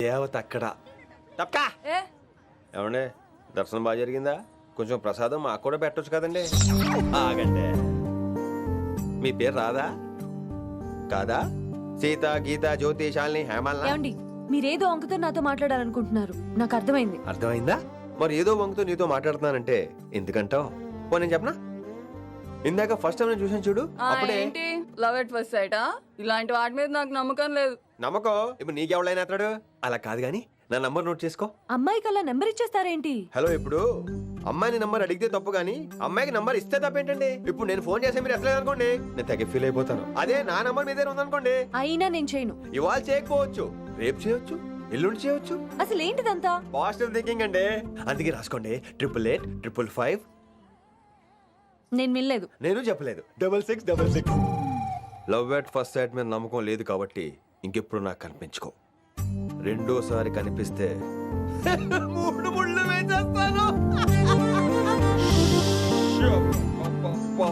దేవత అక్కడ తప్పకా ఏమండే దర్శనం బాగా జరిగిందా? కొంచెం ప్రసాదం మాకు కూడా పెట్టొచ్చు కదండి. ఆగండి, మీ పేరు రాదా కాదా? సీత, గీత, జ్యోతి, శాలిని, హేమల్. ఏమండి, మీరేదో వంకతో నాతో మాట్లాడాలనుకుంటున్నారు, నాకు అర్థమైంది. అర్థమైందా? మరి ఏదో వంగుతో నీతో మాట్లాడుతున్నానంటే ఎందుకంటావు? పో నేను చెప్పనా? ఇందాక ఫస్ట్ టైం నేను చూసాను చూడు, అప్పుడే. ఏంటి లవ్ ఎట్ ఫస్ట్ సైటా? ఇలాంటి వాటి మీద నాకు నమ్మకం లేదు. నమ్మకం ఇప్పుడు నీకెవడైనా అతడు? అలా కాదు గాని నా నంబర్ నోట్ చేసుకో. అమ్మాయికి అలా నెంబర్ ఇచ్చేస్తారేంటి? హలో, ఇప్పుడు అమ్మాయిని నంబర్ అడిగితే తప్పు గానీ అమ్మాయికి నంబర్ ఇస్తే తప్పేంటండి? ఇప్పుడు నేను ఫోన్ చేస్తే మీరు ఎట్లేదు అనుకోండి, నేను తెగ ఫీల్ అయిపోతాను. అదే నా నంబర్ మీ దగ్గర ఉందనుకోండి, అయినా నేను చేయను. ఇవాళ చేయకపోవచ్చు, రేపు చేయొచ్చు, ఎల్లుండి చేయొచ్చు. అసలు ఏంటిదంతా? పాజిటివ్ థింకింగ్ అండి. అందుకే రాసుకోండి 888 నేను వినలేదు. నేను చెప్పలేదు 6666. లవ్ ఎట్ ఫస్ట్ సైట్ మీద నమ్మకం లేదు కాబట్టి ఇంకెప్పుడు నాకు కనిపించుకో. రెండోసారి కనిపిస్తే 3 ముళ్ళు వేసేస్తాను. అబ్బబ్బబ్బా.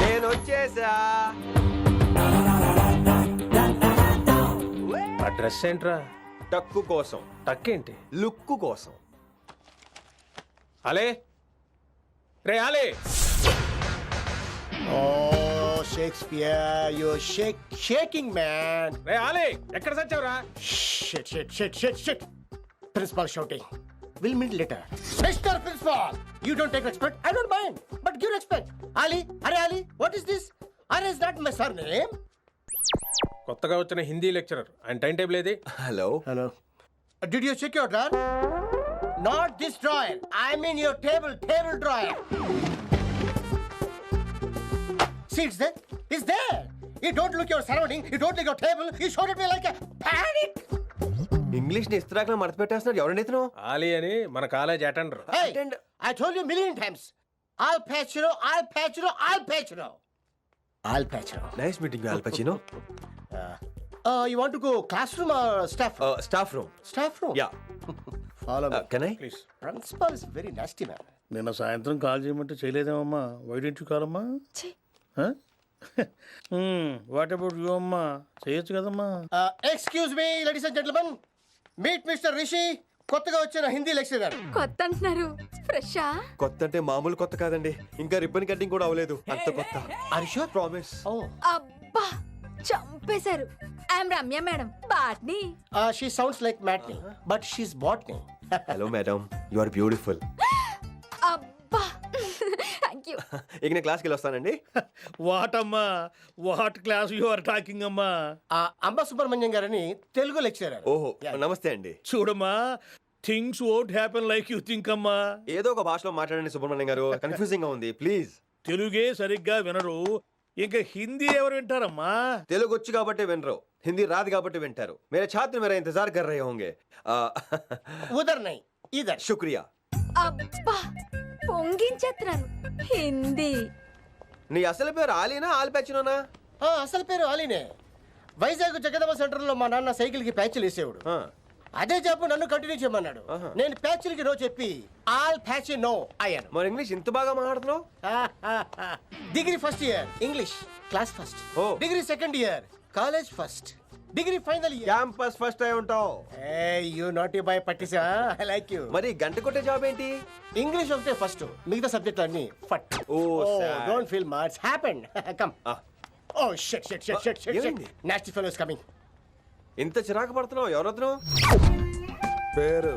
నేను వచ్చేసా. ఆ డ్రెస్ ఏంట్రా? టక్కు కోసం, టక్కేంటి? లుక్కు కోసం. అలే రే అలే. Oh, Shakespeare, you're shaking, man. రే అలే, ఎక్కడ సచ్చావురా? Shit. Principal shouting. We'll meet later. Mr. Principal, you don't take respect. I don't mind, but give respect. Ali, Ali, what is this? Ali is not my surname. కొత్తగా వచ్చిన Hindi lecturer, ఆయన time table ఏది? Hello. Did you check your drawer? Not this drawer. I mean your table drawer. See, it's there. It's there. You don't look your surrounding. You don't look your table. You showed at me like a panic. English ని ఇస్త్రాక్ మడత పెట్టేస్తున్నాడు. ఎవరండి ఇతను? ఆలీ అని మన college attender. Hey, I told you a million times. I'll patch you. Nice meeting all పచినో. You want to go classroom or staff room? Staff room. Staff room? Yeah. Follow me. Can I? Please. Principal is very nasty, man. నిన్న సాయంత్రం call చేయమంటే చేయలేదేమమ్మా? వైడెంట్ కాలమ్మా? What about you అమ్మా? చేయొచ్చు కదమ్మా. Excuse me, ladies and gentlemen. Meet Mr. Rishi. కొత్తగా వచ్చిన Hindi lecturer. కొత్త అంటున్నారు, ఫ్రెషా? కొత్త అంటే మామూలు కొత్త కాదండి, ఇంకా రిబ్బన్ కటింగ్ కూడా అవ్వలేదు, అంత కొత్త. Are you sure? Promise. Oh. అబ్బా చంపేశారు. I'm Ramya madam, botany. She sounds like Matney, but she's botany. Hello madam, you are beautiful. అబ్బా థ్యాంక్ యూ. ఇక నేను క్లాస్కి వెళ్ళి వస్తానండి. వాట్ అమ్మా? What class you are talking అమ్మా? అంబ సుబ్రహ్మణ్యం గారని తెలుగు లెక్చరర్. ఓహో, నమస్తే అండి. చూడమ్మా, things won't happen like you think అమ్మా. ఏదో ఒక భాషలో మాట్లాడండి సుబ్రహ్మణ్యం గారు, కన్ఫ్యూజింగ్ గా ఉంది, ప్లీజ్. తెలుగే సరిగ్గా వినరు, ఇంకా హిందీ ఎవరు వింటారమ్మా? తెలుగు వచ్చు కాబట్టి వినరు, హిందీ రాదు కాబట్టి వింటారు. మేరే ఛాత్ర మేరా ఇంతజార్ కర్ రహే హోంగే. ఉదర్ నై ఇదర్. శుక్రియా. అబ్బా పొంగించేస్తున్నాను. హిందీ. నీ అసలు పేరు ఆలీనా ఆల్పచ్చినోనా? అసలు పేరు ఆలీనే. వైజాగ్ జగదమ్మ సెంటర్ లో మా నాన్న సైకిల్ కి ప్యాచ్లు వేసేవాడు. అదే జాబ్ నన్ను కంటిన్యూ చేయమన్నాడు. నేను ప్యాచ్లకి నో చెప్పి ఆల్ ప్యాచ్ నో అయ్యాను. మరి ఇంగ్లీష్ ఇంత బాగా మాట్లాడుతున్నావు? Degree first year English class first. Oh. Degree second year college first. Degree final year campus first అయి ఉంటావు. యూ నాటీ బాయ్ పట్టిసా. I like you. మరి గంట కొట్టే జాబ్ ఏంటి? ఇంగ్లీష్ ఒకటే ఫస్ట్, మిగతా సబ్జెక్ట్ అన్ని ఫట్. sad. Don't feel much happened. Come. Oh shit ఏమైంది? Nasty fellows coming. ఇంత చిరాకు పడుతున్నావు, ఎవరొద్దు? పేరు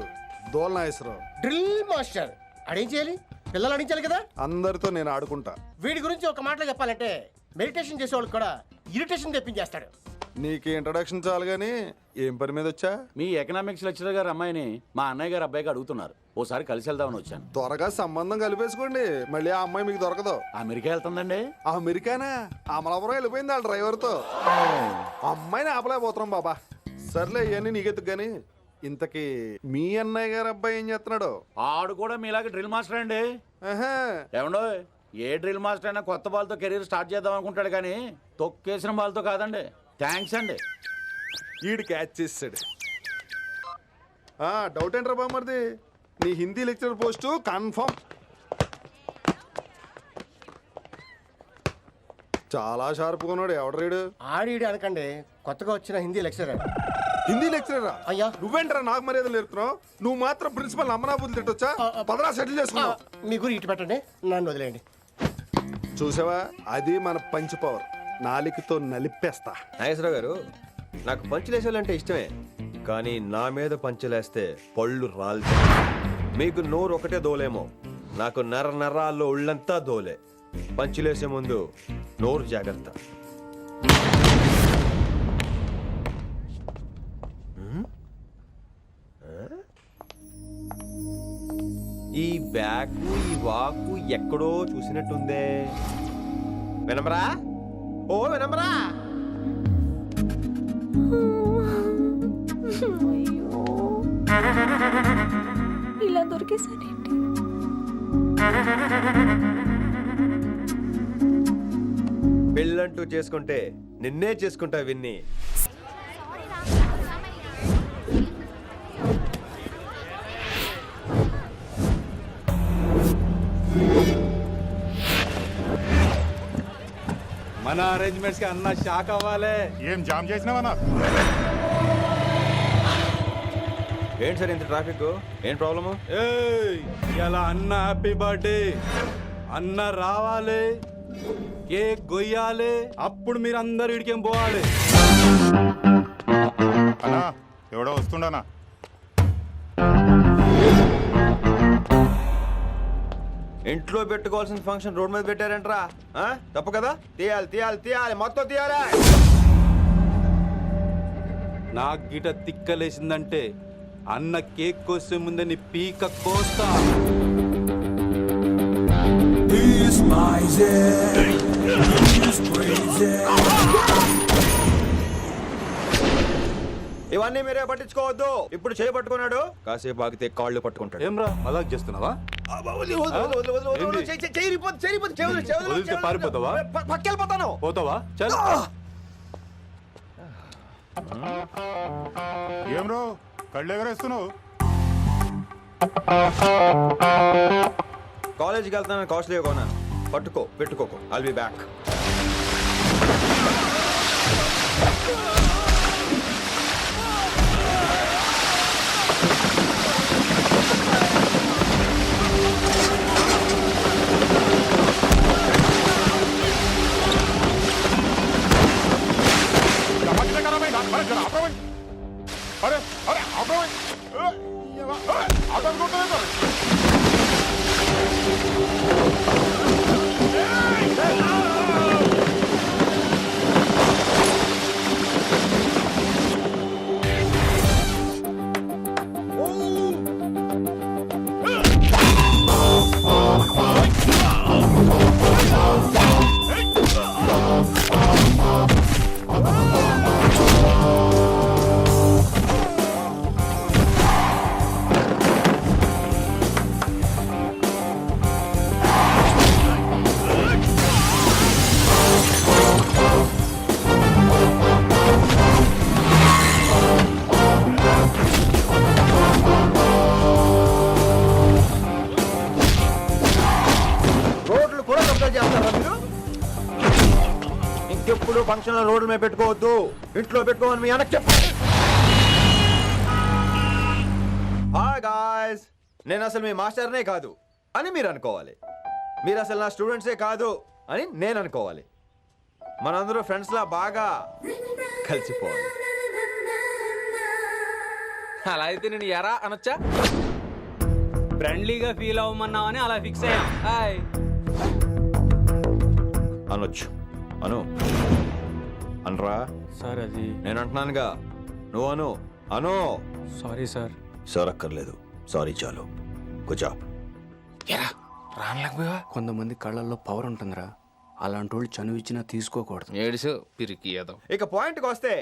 దోల్నాగేశ్వరరావు. Drill master. అడేం చేయాలి? పిల్లలు అడించాలి కదా. అందరితో నేను ఆడుకుంటా. వీడి గురించి ఒక మాటలో చెప్పాలంటే మెడిటేషన్ చేసే వాళ్ళకి కూడా ఇరిటేషన్ తెప్పించేస్తాడు. నీకు ఇంట్రడక్షన్ చాలు గానీ ఏం పని మీద వచ్చా? మీ ఎకనామిక్స్ లెక్చరర్ గారు అమ్మాయిని మా అన్నయ్య గారు అబ్బాయికి అడుగుతున్నారు, ఓసారి కలిసి వెళ్దామని వచ్చాను. త్వరగా సంబంధం కలిపేసుకోండి, మళ్ళీ ఆ అమ్మాయి మీకు దొరకదు. అమెరికా వెళ్తుందండి. అమెరికానా? అమలాపురం వెళ్ళిపోయింది వాళ్ళ డ్రైవర్తో. అమ్మాయిని ఆపలేకపోతున్నాం బాబా. సర్లే, ఇవన్నీ నీకెత్తుకు గానీ ఇంతకీ మీ అన్నయ్య గారు అబ్బాయి ఏం చేస్తున్నాడు? ఆడు కూడా మీలాగా డ్రిల్ మాస్టర్ అండి. ఆహా. ఏమండో ఏ డ్రిల్ మాస్టర్ అయినా కొత్త బాల్తో కెరీర్ స్టార్ట్ చేద్దాం అనుకుంటాడు కానీ తొక్కేసిన బాల్తో కాదండి. థ్యాంక్స్ అండి. ఈడు క్యాచ్ చేసాడు. డౌట్ ఏంట్రా బామ్మర్ది, నీ హిందీ లెక్చరర్ పోస్టు కన్ఫర్మ్. చాలా షార్ప్గా ఉన్నాడు. ఎవడరీడు? ఆడిడి అనకండి, కొత్తగా వచ్చిన హిందీ లెక్చరర్. హిందీ లెక్చరరా? అయ్యా. నువ్వేంట్రా నాకు మర్యాదలు నేర్పుతున్నావు? నువ్వు మాత్రం ప్రిన్సిపల్ అమ్మనాబుద్ధి తిట్టొచ్చా? పదరా సెటిల్ చేసుకున్నావు. మీ గురి ఇటు పెట్టండి, నన్ను వదిలేయండి. చూసావా, అది మన పంచ్ పవర్. నాలికతో నలిపేస్తా. నాగేశ్వరరావు గారు, నాకు పంచులేసాలంటే ఇష్టమే, కానీ నా మీద పంచులేస్తే పళ్ళు రాలుతాయి. మీకు నోరు ఒకటే దోలేమో, నాకు నరాల్లో ఒళ్ళంతా దోలే. పంచులేసే ముందు నోరు జాగ్రత్త. ఈ బ్యాగు ఈ వాకు ఎక్కడో చూసినట్టుందే. వినమరా? ఓ వినమరా? ఇలా దొరికేసానేంటి? పెళ్ళంటూ చేసుకుంటే నిన్నే చేసుకుంటా విన్ని. మన అరేంజ్మెంట్స్ కి అన్న షాక్ అవ్వాలి. ఏం జామ్ చేసినావన్నా? ఏంటి సార్ ఇంత ట్రాఫిక్? ఏం ప్రాబ్లము? ఇలా అన్న హ్యాపీ బర్త్డే, అన్న రావాలి, కేక్ గొయ్యాలి, అప్పుడు మీరు అందరు ఇడికేం పోవాలి. అన్నా ఎవడో వస్తుండనా? ఇంట్లో పెట్టుకోవాల్సిన ఫంక్షన్ రోడ్ మీద పెట్టారంట్రా. తప్పు కదా? తీయాలి తీయాలి తీయాలి, మొత్తం తీయాలి. నాకు గిట తిక్కలేసిందంటే అన్న కేక్ కోసే ముందే నీ పీక కోస్తా. ఇవన్నీ మీరే పట్టించుకోవద్దు. ఇప్పుడు చేయి పట్టుకున్నాడు, కాసేపు ఆగితే కాళ్ళు పట్టుకుంటాడు. ఏమ్రా మజాక్ చేస్తున్నావా? వదిలితే పారిపోతావా? పక్కెళ్ళిపోతాను. పోతావా? చల్. ఏం రో కళ్ళు ఎగరేస్తున్నావు? కాలేజీకి వెళ్తాను, కాస్ట్లీ కొనా. పట్టుకో, పెట్టుకోకు. I'll be back. అరే అరే ఇంకెప్పుడు ఫంక్షన్ రోడ్ల మీద పెట్టుకోవద్దు, ఇంట్లో పెట్టుకోమని మీ అన్నకు చెప్పు. హాయ్ గాయ్స్, నేను అసలు మీ మాస్టర్నే కాదు అని మీరు అనుకోవాలి. మీరు అసలు నా స్టూడెంట్సే కాదు అని నేను అనుకోవాలి. మనందరూ ఫ్రెండ్స్ లా బాగా కలిసిపోవాలి. అలా అయితే నేను ఎరా అనొచ్చా? ఫ్రెండ్లీగా ఫీల్ అవ్వమన్నావని అలా ఫిక్స్ అయ్యాం. హాయ్ అనొచ్చు. అను అనరా సార్. అది నేను అంటున్నానుగా, నువ్వు అను. అను. Sorry sir. సార్ అక్కర్లేదు, సారీ చాలు. కూర్చో. కొంతమంది కళ్ళల్లో పవర్ ఉంటుందిరా, అలాంటి వాళ్ళు చనువు ఇచ్చినా తీసుకోకూడదు. ఏడుసు పిరికి ఏదో. ఇక పాయింట్కి వస్తే,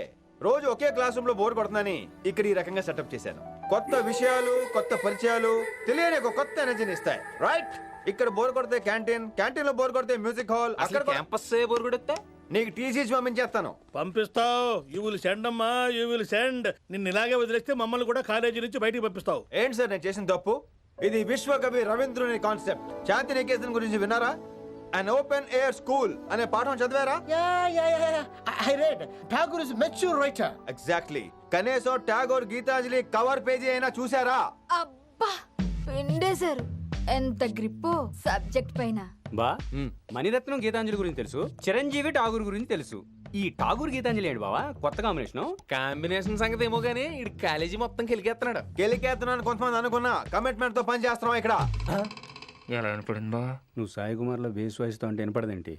రోజు ఒకే క్లాస్ రూమ్ లో బోర్ కొడుతుందని ఇక్కడ ఈ రకంగా సెటప్ చేశాను. కొత్త విషయాలు, కొత్త పరిచయాలు తెలియని ఒక కొత్త ఎనర్జీని ఇస్తాయి. రైట్? ఇక్కడ బోర్ కొడితే క్యాంటీన్, క్యాంటీన్ లో బోర్ కొడితే మ్యూజిక్ హాల్, అక్కడ క్యాంపస్ బోర్ కొడితే నీకు టీసీ పంపించేస్తాను. పంపిస్తావు. యూ విల్ సెండ్ అమ్మా, యూ విల్ సెండ్. నిన్ను ఇలాగే వదిలేస్తే మమ్మల్ని కూడా కాలేజీ నుంచి బయటికి పంపిస్తావు. ఏంటి సార్ నేను చేసిన తప్పు? ఇది విశ్వకవి రవీంద్రుని కాన్సెప్ట్. శాంతి నికేతన్ గురించి విన్నారా? అన్ ఓపెన్ ఎయిర్ స్కూల్ అనే పాఠం చదివారా? I read. Tagore is a mature writer. Exactly. కనీసం టాగోర్ గీతాంజలి కవర్ పేజీ అయినా చూసారా? అబ్బా పిండేశారు. ఎంత గ్రిప్పు సబ్జెక్ట్ పైన. బా మణిరత్నం గీతాంజలి గురించి తెలుసు, చిరంజీవి ఠాగూర్ గురించి తెలుసు. ఈ ఠాగూర్ గీతాంజలి ఏంటి బావా కొత్త కాంబినేషన్ సంగతి ఏమో గానీ ఇడు కాలేజీ మొత్తం కెలికేస్తున్నాడు. గెలికేస్తున్నాను కొంతమంది అనుకున్నా, కమిట్మెంట్ తో పని చేస్తున్నాం ఇక్కడ. ఎలా అనిపడింది బా? నువ్వు సాయి కుమార్ లో బేస్ వాయిస్తో అంటే వినపడదేంటి?